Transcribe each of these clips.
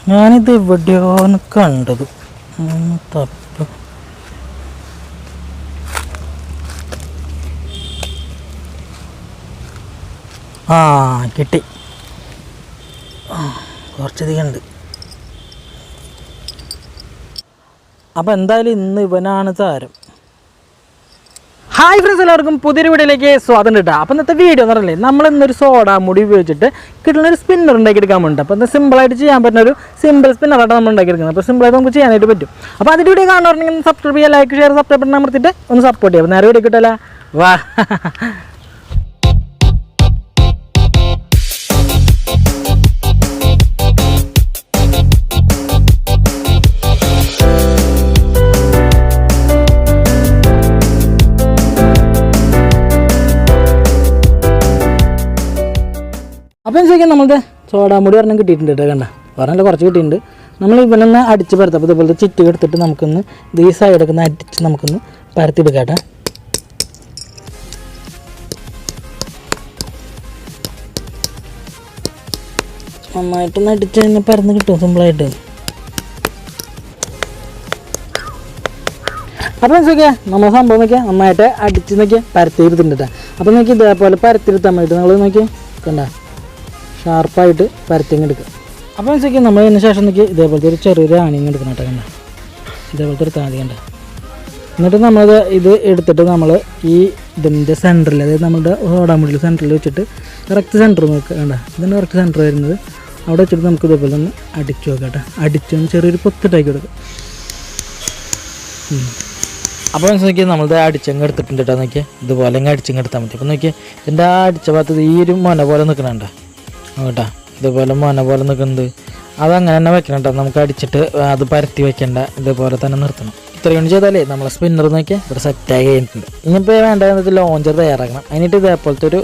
ഞാനിത് എവിടെയാണ് കണ്ടത്. തപ്പ്. ആ കിട്ടി. കുറച്ചധികം ഉണ്ട്. അപ്പം എന്തായാലും ഇന്ന് ഇവനാണ് താരം. ഹായ് ഫ്രണ്ട്സ്, എല്ലാവർക്കും പുതിയൊരു വീഡിയോയിലേക്ക് സ്വാഗതം കിട്ടുക. അപ്പോൾ ഇന്നത്തെ വീഡിയോ എന്ന് പറഞ്ഞാൽ നമ്മൾ ഇന്നൊരു സോഡ മുടി ഉപയോഗിച്ചിട്ട് കിട്ടുന്നൊരു സ്പിന്നർ ഉണ്ടാക്കിയെടുക്കാൻ വേണ്ടി. അപ്പോൾ ഇന്ന് സിമ്പിളായിട്ട് ചെയ്യാൻ പറ്റുന്ന ഒരു സിമ്പിൾ സ്പിന്നറായിട്ട് നമ്മൾ ഉണ്ടാക്കിയെടുക്കുന്നത്. അപ്പോൾ സിമ്പിളായിട്ട് നമുക്ക് ചെയ്യാനായിട്ട് പറ്റും. അപ്പോൾ അതിൻ്റെ വീഡിയോ കാണുകയാണെങ്കിൽ സബ്സ്ക്രൈബ് ചെയ്യുക, ലൈക്ക്, ഷെയർ, സബ്സ്ക്രൈബ് ബട്ടൺ അമർത്തിയിട്ട് ഒന്ന് സപ്പോർട്ട് ചെയ്യുക. നേരെ വീഡിയോ കിട്ടില്ല. വാ. അപ്പോൾ ശരിക്കും നമ്മളുടെ സോഡാമുടി ഒരെണ്ണം കിട്ടിയിട്ടുണ്ട് കേട്ടോ. കണ്ട പറഞ്ഞല്ല കുറച്ച് കിട്ടിയിട്ടുണ്ട്. നമ്മൾ ഇവനൊന്ന് അടിച്ച് പരത്തും. അപ്പോൾ ഇതുപോലത്തെ ചിറ്റ് എടുത്തിട്ട് നമുക്കൊന്ന് ഈ സൈഡൊക്കെ ഒന്ന് അടിച്ച് നമുക്കൊന്ന് പരത്തിയെടുക്കാം കേട്ടോ. നന്നായിട്ടൊന്ന് അടിച്ച് കഴിഞ്ഞാൽ പരന്ന് കിട്ടും സിമ്പിളായിട്ട്. അപ്പോൾ നോക്കിയാൽ നമ്മൾ സംഭവം നോക്കിയാൽ നന്നായിട്ട് അടിച്ച് നോക്കിയാൽ പരത്തിയെടുത്തിട്ടുണ്ട് കേട്ടോ. അപ്പോൾ നോക്കി ഇതേപോലെ പരത്തിയെടുത്താൽ മതി. നമ്മൾ നോക്കി കണ്ട ഷാർപ്പായിട്ട് പരത്തിങ്ങെടുക്കുക. അപ്പോൾ മനസ്സിലാക്കി നമ്മൾ അതിന് ശേഷം നോക്കി ഇതേപോലത്തെ ഒരു ചെറിയൊരു ആണിങ് എടുക്കണം കേട്ടോ. കണ്ട ഇതേപോലത്തെ ഒരു താതി കണ്ട. എന്നിട്ട് നമ്മളത് ഇത് എടുത്തിട്ട് നമ്മൾ ഈ ഇതിൻ്റെ സെൻറ്ററിൽ, അതായത് നമ്മുടെ സോഡാമുടിയിൽ സെൻറ്ററിൽ വെച്ചിട്ട് കറക്റ്റ് സെൻറ്റർ നോക്കുക. കണ്ട ഇതിൻ്റെ കറക്റ്റ് സെൻറ്റർ വരുന്നത് അവിടെ വെച്ചിട്ട് നമുക്ക് ഇതേപോലെ ഒന്ന് അടിച്ചു നോക്കാം കേട്ടോ. അടിച്ചൊന്ന് ചെറിയൊരു പൊത്തിട്ടാക്കി കൊടുക്കുക. അപ്പോൾ മനസ്സിലാക്കി നമ്മളത് അടിച്ചങ്ങ് എടുത്തിട്ടുണ്ട് കേട്ടോ. നോക്കിയാൽ ഇതുപോലെ അങ്ങ് അടിച്ചങ്ങ് എടുത്താൽ മതി. അപ്പോൾ നോക്കിയാൽ ഇതിൻ്റെ ആ അടിച്ച ഭാഗത്ത് ഈ ഒരു മൊന പോലെ നിൽക്കണുണ്ട് കേട്ടോ. ഇതുപോലെ മൊന പോലെ നിൽക്കുന്നത് അതങ്ങനെ തന്നെ വെക്കണം കേട്ടോ. നമുക്ക് അടിച്ചിട്ട് അത് പരത്തി വെക്കേണ്ട, ഇതുപോലെ തന്നെ നിർത്തണം. ഇത്രയും ചെയ്താലേ നമ്മളെ സ്പിന്നർ നോക്കിയാൽ ഇവിടെ സെറ്റായി കഴിഞ്ഞിട്ടുണ്ട്. ഇനിയിപ്പോൾ വേണ്ടത് ലോഞ്ചർ തയ്യാറാക്കണം. അതിനിട്ട് ഇതേപോലത്തെ ഒരു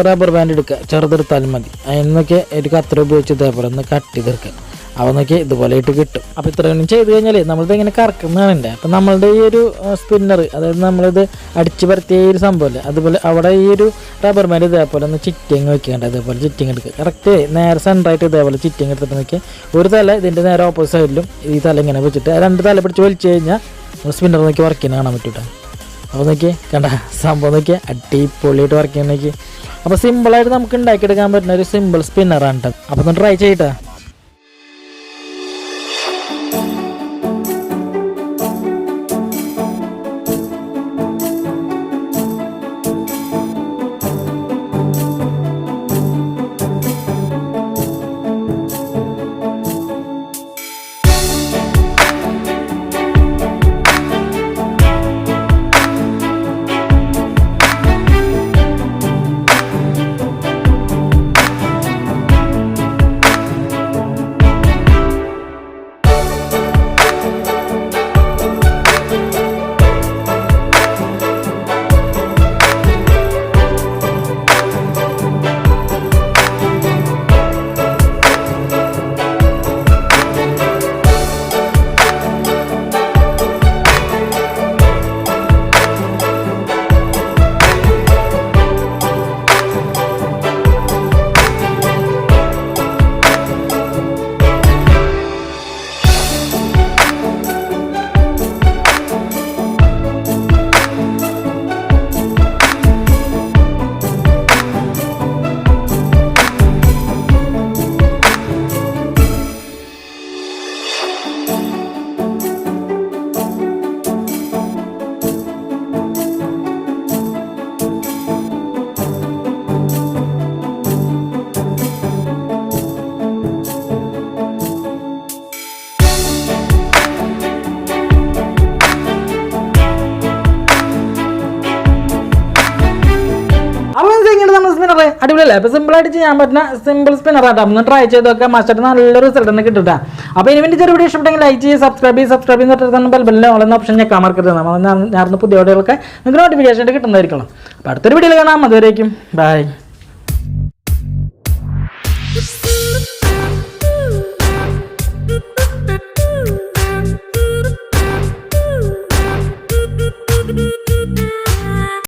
റബ്ബർ ബാൻഡ് എടുക്കുക, ചെറുതെടുത്താലും മതി. അതിനൊക്കെ ഒരു കത്ര ഉപയോഗിച്ച് ഇതേപോലെ ഒന്ന് കട്ട് ചെയ്തെടുക്കുക. അപ്പോൾ നോക്കി ഇതുപോലെ ആയിട്ട് കിട്ടും. അപ്പോൾ ഇത്രയും ചെയ്ത് കഴിഞ്ഞാൽ നമ്മളിത് ഇങ്ങനെ കറക്കുന്നതാണ് എൻ്റെ. അപ്പം നമ്മളുടെ ഈ ഒരു സ്പിന്നർ, അതായത് നമ്മളിത് അടിച്ച് പരത്തിയ ഈ ഒരു സംഭവമല്ലേ, അതുപോലെ അവിടെ ഈ ഒരു റബ്ബർ ബാൻഡ് ഇതേപോലെ ഒന്ന് ചിറ്റിങ് വെക്കേണ്ട. ഇതേപോലെ ചിറ്റിങ് എടുക്കുക. കറക്റ്റ് നേരെ സെൻറ്ററായിട്ട് ഇതേപോലെ ചിറ്റിങ് എടുത്തിട്ട് നോക്കിയാൽ ഒരു തല ഇതിൻ്റെ നേരെ ഓപ്പോസിറ്റ് സൈഡിലും ഈ തല ഇങ്ങനെ വെച്ചിട്ട് രണ്ട് തല പിടിച്ച് വലിച്ചു കഴിഞ്ഞാൽ സ്പിന്നർ നോക്കി വർക്ക് ചെയ്യാൻ കാണാൻ പറ്റൂട്ടോ. അപ്പോൾ നോക്കിയേ കണ്ട സംഭവം നോക്കിയാൽ അടിപൊളിയായിട്ട് വർക്ക് ചെയ്യാൻ നോക്കി. അപ്പോൾ സിമ്പിളായിട്ട് നമുക്ക് ഉണ്ടാക്കിയെടുക്കാൻ പറ്റുന്ന ഒരു സിമ്പിൾ സ്പിന്നറാണ് കേട്ടോ. അപ്പോൾ ഒന്ന് ട്രൈ ചെയ്യട്ടാ. അടിപൊളിയല്ലേ? അപ്പോൾ സിമ്പിളായിട്ട് ചെയ്യാൻ പറ്റുന്ന സിമ്പിൾ സ്പിന്നർ ആട്ടോ. ഒന്ന് ട്രൈ ചെയ്ത് നോക്കുക. മസ്റ്റായിട്ട് നല്ലൊരു റിസൾട്ട് തന്നെ കിട്ടുക. അപ്പോൾ ഇതിന് വേണ്ടി ചെറിയ വീഡിയോ ഇഷ്ടപ്പെട്ടെങ്കിൽ ലൈക്ക് ചെയ്യുക, സബ്സ്ക്രൈബ് ചെയ്യുന്ന ബെല്ലിൽ ഓളുന്ന ഓപ്ഷൻ ഞാൻ മറക്കരുത്. നമ്മൾ ഞാൻ പുതിയ വീഡിയോകളൊക്കെ നിങ്ങൾക്ക് നോട്ടിഫിക്കേഷൻ കിട്ടുന്നതായിരിക്കണം. അപ്പോൾ അടുത്തൊരു വീഡിയോയിൽ കാണാം. അതുവരേക്കും ബൈ.